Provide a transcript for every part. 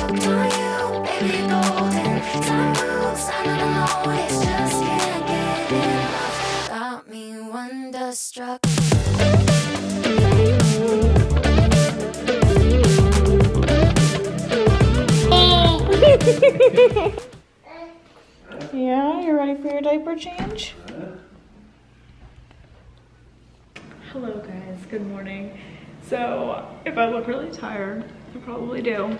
hooked on you, baby golden. Time moves, I never notice, just can't get enough. Got me wonderstruck. Yeah, you ready for your diaper change? Hello guys, good morning. So if I look really tired, I probably do.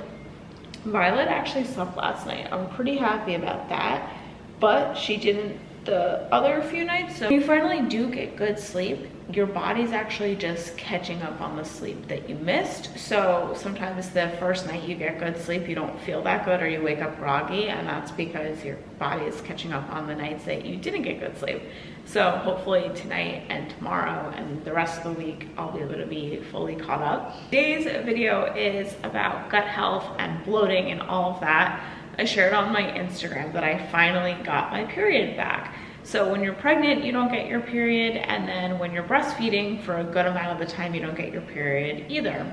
Violet actually slept last night. I'm pretty happy about that, but she didn't the other few nights. So when you finally do get good sleep, your body's actually just catching up on the sleep that you missed. So sometimes the first night you get good sleep, you don't feel that good or you wake up groggy, and that's because your body is catching up on the nights that you didn't get good sleep. So hopefully tonight and tomorrow and the rest of the week, I'll be able to be fully caught up. Today's video is about gut health and bloating and all of that. I shared on my Instagram that I finally got my period back. So when you're pregnant, you don't get your period, and then when you're breastfeeding, for a good amount of the time, you don't get your period either.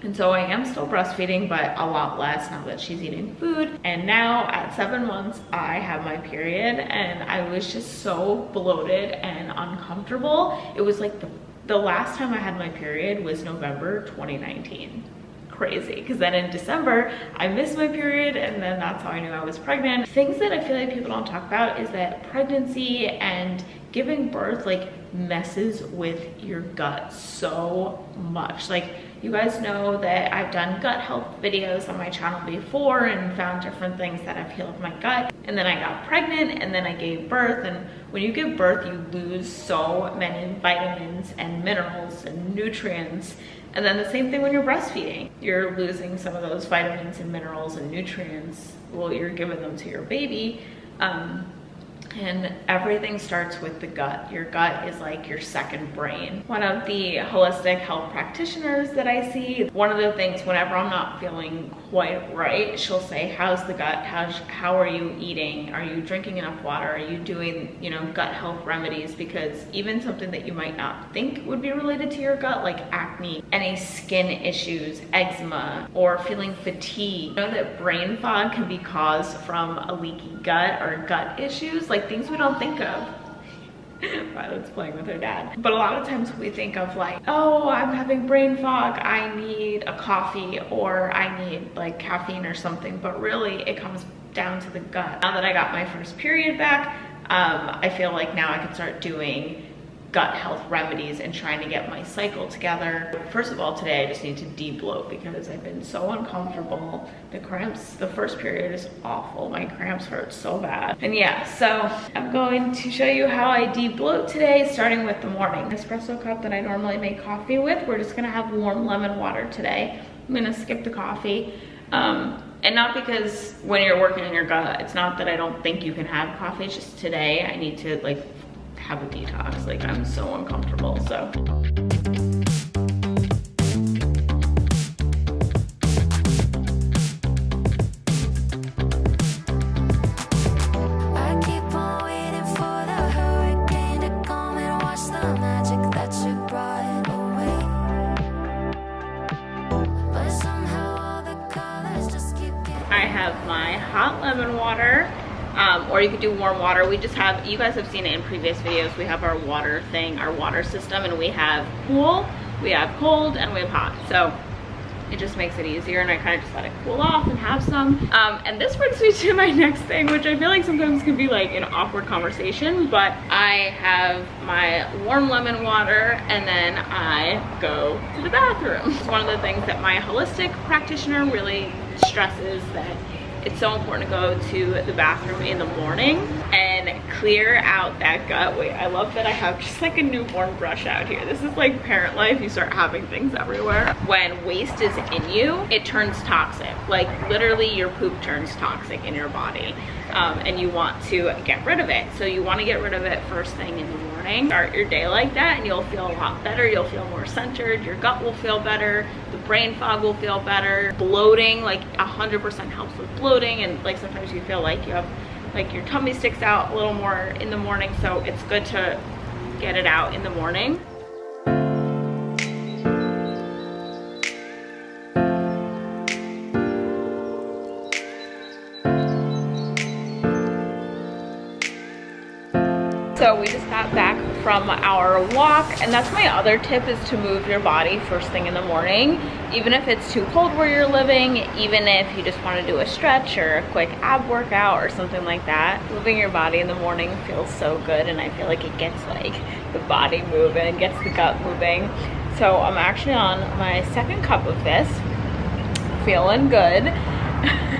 And so I am still breastfeeding, but a lot less now that she's eating food. And now at 7 months, I have my period, and I was just so bloated and uncomfortable. It was like the last time I had my period was November 2019. Crazy, because then in December I missed my period, and then that's how I knew I was pregnant. Things that I feel like people don't talk about is that pregnancy and giving birth like messes with your gut so much. Like, you guys know that I've done gut health videos on my channel before and found different things that have healed my gut, and then I got pregnant and then I gave birth. And when you give birth, you lose so many vitamins and minerals and nutrients. And then the same thing when you're breastfeeding. You're losing some of those vitamins and minerals and nutrients. Well, you're giving them to your baby. And everything starts with the gut. Your gut is like your second brain. One of the holistic health practitioners that I see, one of the things whenever I'm not feeling quite right, she'll say, how's the gut? How are you eating? Are you drinking enough water? Are you doing, gut health remedies? Because even something that you might not think would be related to your gut, like acne, any skin issues, eczema, or feeling fatigue. You know that brain fog can be caused from a leaky gut or gut issues, like things we don't think of. Violet's playing with her dad. But a lot of times we think of like, oh, I'm having brain fog, I need a coffee, or I need like caffeine or something. But really it comes down to the gut. Now that I got my first period back, I feel like now I can start doing gut health remedies and trying to get my cycle together. First of all, today I just need to de-bloat because I've been so uncomfortable. The cramps, the first period is awful. My cramps hurt so bad. And yeah, so I'm going to show you how I de-bloat today, starting with the morning. Espresso cup that I normally make coffee with, we're just gonna have warm lemon water today. I'm gonna skip the coffee. And not because when you're working on your gut, it's not that I don't think you can have coffee, it's just today I need to like have a detox. Like, I'm so uncomfortable, so. I keep on waiting for the hurricane to come and wash the magic that you brought away. But somehow all the colors just keep getting. I have my hot lemon water. Or you could do warm water. We just have, you guys have seen it in previous videos, we have our water thing, our water system, and we have cool, we have cold, and we have hot. So it just makes it easier, and I kind of just let it cool off and have some. And this brings me to my next thing, which I feel like sometimes can be like an awkward conversation, but I have my warm lemon water and then I go to the bathroom. It's one of the things that my holistic practitioner really stresses, that it's so important to go to the bathroom in the morning and clear out that gut. Wait, I love that I have just like a newborn brush out here. This is like parent life. You start having things everywhere. When waste is in you, it turns toxic. Like literally your poop turns toxic in your body. And you want to get rid of it. So you want to get rid of it first thing in the morning. Start your day like that and you'll feel a lot better. You'll feel more centered. Your gut will feel better. The brain fog will feel better. Bloating, like 100% helps with bloating. And like sometimes you feel like you have, like your tummy sticks out a little more in the morning. So it's good to get it out in the morning. So we just got back from our walk, and that's my other tip, is to move your body first thing in the morning. Even if it's too cold where you're living, even if you just want to do a stretch or a quick ab workout or something like that, moving your body in the morning feels so good, and I feel like it gets like the body moving, gets the gut moving. So I'm actually on my second cup of this, feeling good.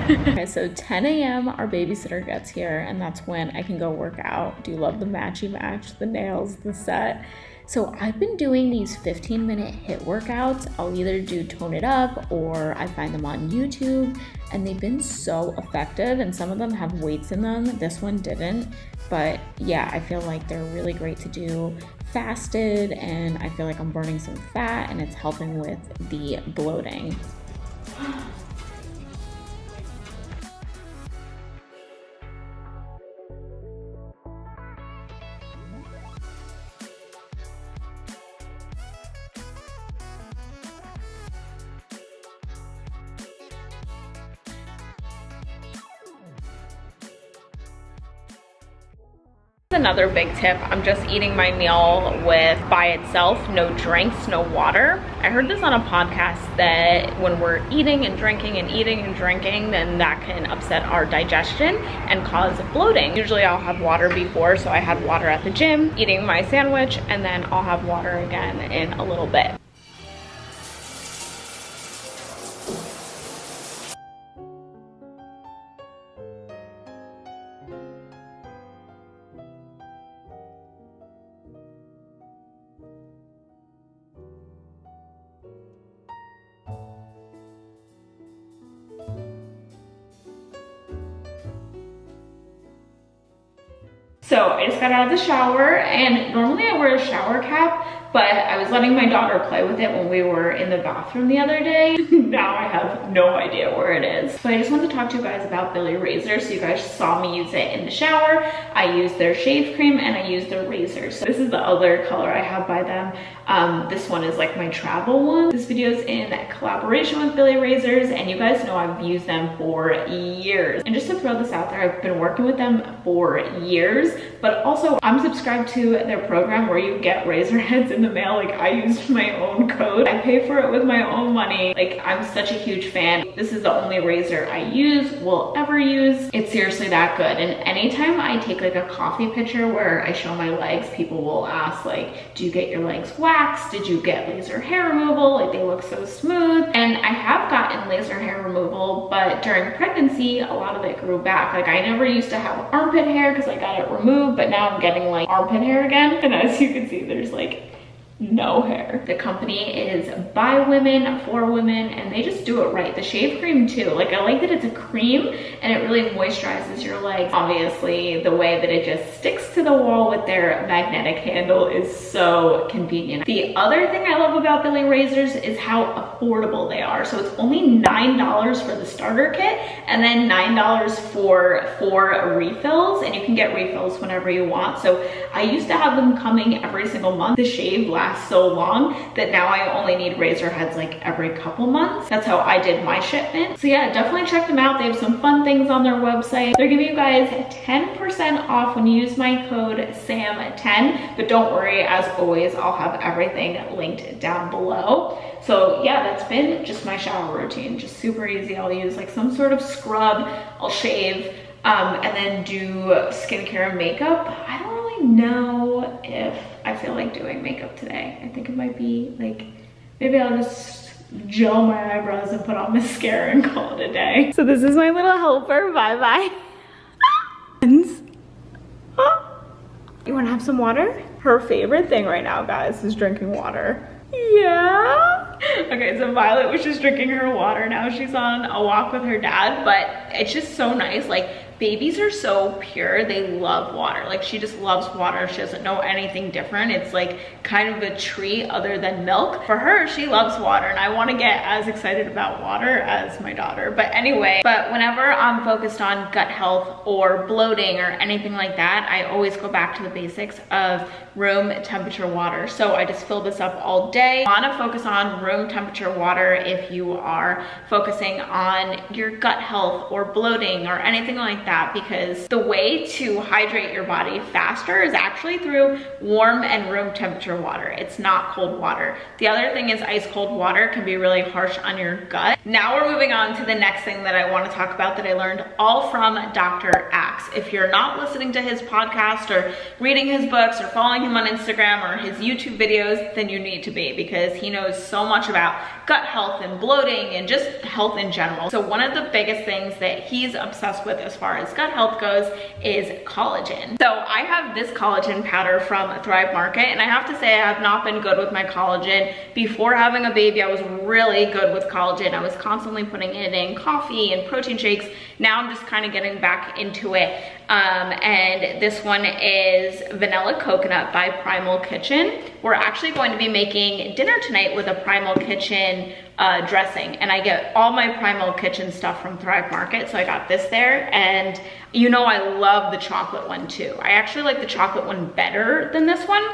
Okay, so 10 a.m. our babysitter gets here, and that's when I can go work out. Do love the matchy match, the nails, the set. So I've been doing these 15-minute HIIT workouts. I'll either do Tone It Up or I find them on YouTube, and they've been so effective, and some of them have weights in them. This one didn't, but yeah, I feel like they're really great to do fasted, and I feel like I'm burning some fat, and it's helping with the bloating. Another big tip, I'm just eating my meal with by itself, no drinks, no water. I heard this on a podcast that when we're eating and drinking and eating and drinking, then that can upset our digestion and cause bloating. Usually I'll have water before, so I had water at the gym, eating my sandwich, and then I'll have water again in a little bit. So I just got out of the shower, and normally I wear a shower cap, but I was letting my daughter play with it when we were in the bathroom the other day. Now I have no idea where it is. So I just wanted to talk to you guys about Billie razor. So you guys saw me use it in the shower. I use their shave cream and I use their razor. So this is the other color I have by them. This one is like my travel one. This video is in collaboration with Billie razors, and you guys know I've used them for years. And just to throw this out there, I've been working with them for years, but also I'm subscribed to their program where you get razor heads in the mail. Like, I used my own code. I pay for it with my own money. Like, I'm such a huge fan. This is the only razor I will ever use. It's seriously that good. And anytime I take like a coffee picture where I show my legs, people will ask like, do you get your legs waxed? Did you get laser hair removal? Like, they look so smooth. And I have gotten laser hair removal, but during pregnancy, a lot of it grew back. Like, I never used to have armpit hair because I got it removed, but now I'm getting like armpit hair again. And as you can see, there's like no hair. The company is by women, for women, and they just do it right. The shave cream too. Like, I like that it's a cream and it really moisturizes your legs. Obviously, the way that it just sticks to the wall with their magnetic handle is so convenient. The other thing I love about Billie razors is how affordable they are. So it's only $9 for the starter kit, and then $9 for 4 refills, and you can get refills whenever you want. So I used to have them coming every single month. The shave lasts so long that now I only need razor heads like every couple months. That's how I did my shipment. So yeah, definitely check them out. They have some fun things on their website. They're giving you guys 10% off when you use my code SAM10, but don't worry, as always, I'll have everything linked down below. So yeah, that's been just my shower routine, just super easy. I'll use like some sort of scrub, I'll shave, and then do skincare and makeup. I don't really know if I feel like doing makeup today. I think it might be like, maybe I'll just gel my eyebrows and put on mascara and call it a day. So this is my little helper, bye-bye. You wanna have some water? Her favorite thing right now, guys, is drinking water. Yeah. Okay, so Violet was just drinking her water. Now she's on a walk with her dad, but it's just so nice. Like, babies are so pure. They love water. Like, she just loves water. She doesn't know anything different. It's like kind of a treat other than milk. For her, she loves water, and I want to get as excited about water as my daughter. But anyway, whenever I'm focused on gut health or bloating or anything like that, I always go back to the basics of room temperature water. So I just fill this up all day. I want to focus on room temperature water if you are focusing on your gut health or bloating or anything like like that because the way to hydrate your body faster is actually through warm and room temperature water. It's not cold water. The other thing is ice cold water can be really harsh on your gut. Now we're moving on to the next thing that I want to talk about that I learned all from Dr. Axe. If you're not listening to his podcast or reading his books or following him on Instagram or his YouTube videos, then you need to be, because he knows so much about gut health and bloating and just health in general. So one of the biggest things that he's obsessed with as far as gut health goes is collagen. So I have this collagen powder from Thrive Market, and I have to say I have not been good with my collagen. Before having a baby, I was really good with collagen. I was constantly putting it in coffee and protein shakes. Now I'm just kind of getting back into it. And this one is Vanilla Coconut by Primal Kitchen. We're actually going to be making dinner tonight with a Primal Kitchen dressing, and I get all my Primal Kitchen stuff from Thrive Market, so I got this there. And you know, I love the chocolate one too. I actually like the chocolate one better than this one.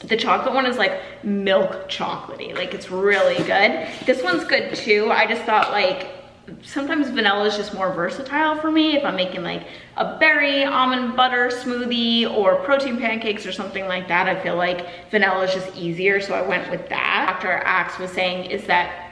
The chocolate one is like milk chocolatey, like it's really good. This one's good too. I just thought like sometimes vanilla is just more versatile for me. If I'm making like a berry almond butter smoothie or protein pancakes or something like that, I feel like vanilla is just easier, so I went with that. Dr. Axe was saying is that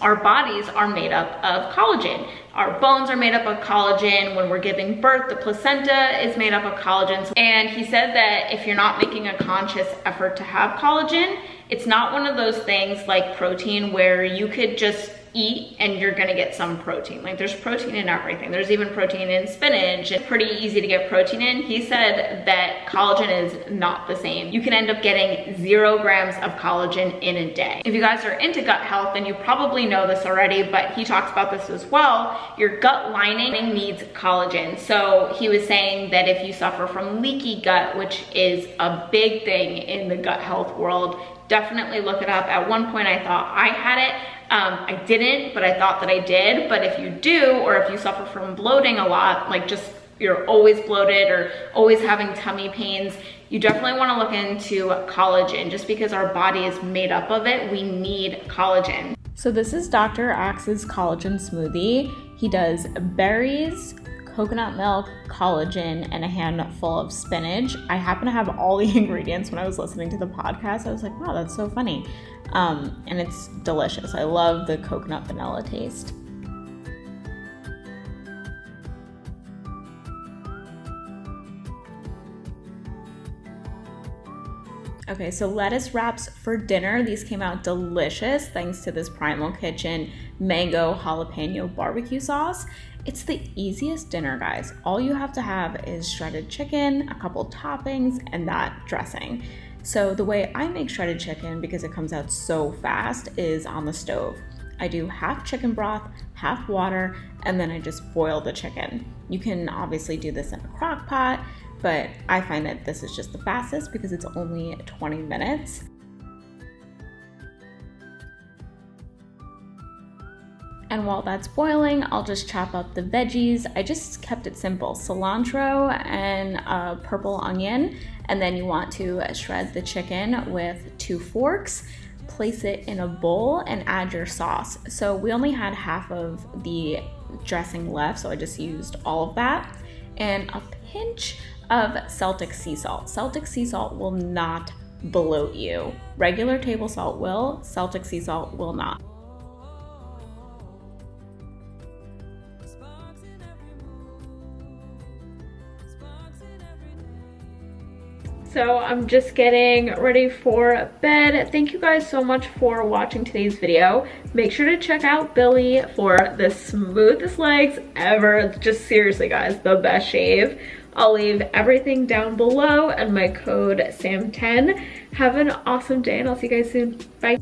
our bodies are made up of collagen. Our bones are made up of collagen. When we're giving birth, the placenta is made up of collagen. And he said that if you're not making a conscious effort to have collagen, it's not one of those things like protein where you could just eat and you're gonna get some protein. Like there's protein in everything. There's even protein in spinach. It's pretty easy to get protein in. He said that collagen is not the same. You can end up getting 0 grams of collagen in a day. If you guys are into gut health, then you probably know this already, but he talks about this as well. Your gut lining needs collagen. So he was saying that if you suffer from leaky gut, which is a big thing in the gut health world, definitely look it up. At one point I thought I had it. I didn't, but I thought that I did. But if you do, or if you suffer from bloating a lot, like just you're always bloated or always having tummy pains, you definitely want to look into collagen. Just because our body is made up of it, we need collagen. So this is Dr. Axe's collagen smoothie. He does berries, coconut milk, collagen, and a handful of spinach. I happen to have all the ingredients when I was listening to the podcast. I was like, wow, that's so funny. And it's delicious. I love the coconut vanilla taste. Okay, so lettuce wraps for dinner. These came out delicious thanks to this Primal Kitchen mango jalapeno barbecue sauce. It's the easiest dinner, guys. All you have to have is shredded chicken, a couple toppings, and that dressing. So the way I make shredded chicken, because it comes out so fast, is on the stove. I do half chicken broth, half water, and then I just boil the chicken. You can obviously do this in a crock pot, but I find that this is just the fastest because it's only 20 minutes. And while that's boiling, I'll just chop up the veggies. I just kept it simple. Cilantro and a purple onion. And then you want to shred the chicken with 2 forks, place it in a bowl, and add your sauce. So we only had half of the dressing left, so I just used all of that. And a pinch of Celtic sea salt. Celtic sea salt will not bloat you. Regular table salt will, Celtic sea salt will not. So I'm just getting ready for bed. Thank you guys so much for watching today's video. Make sure to check out Billie for the smoothest legs ever. Just seriously guys, the best shave. I'll leave everything down below and my code SAM10. Have an awesome day and I'll see you guys soon. Bye.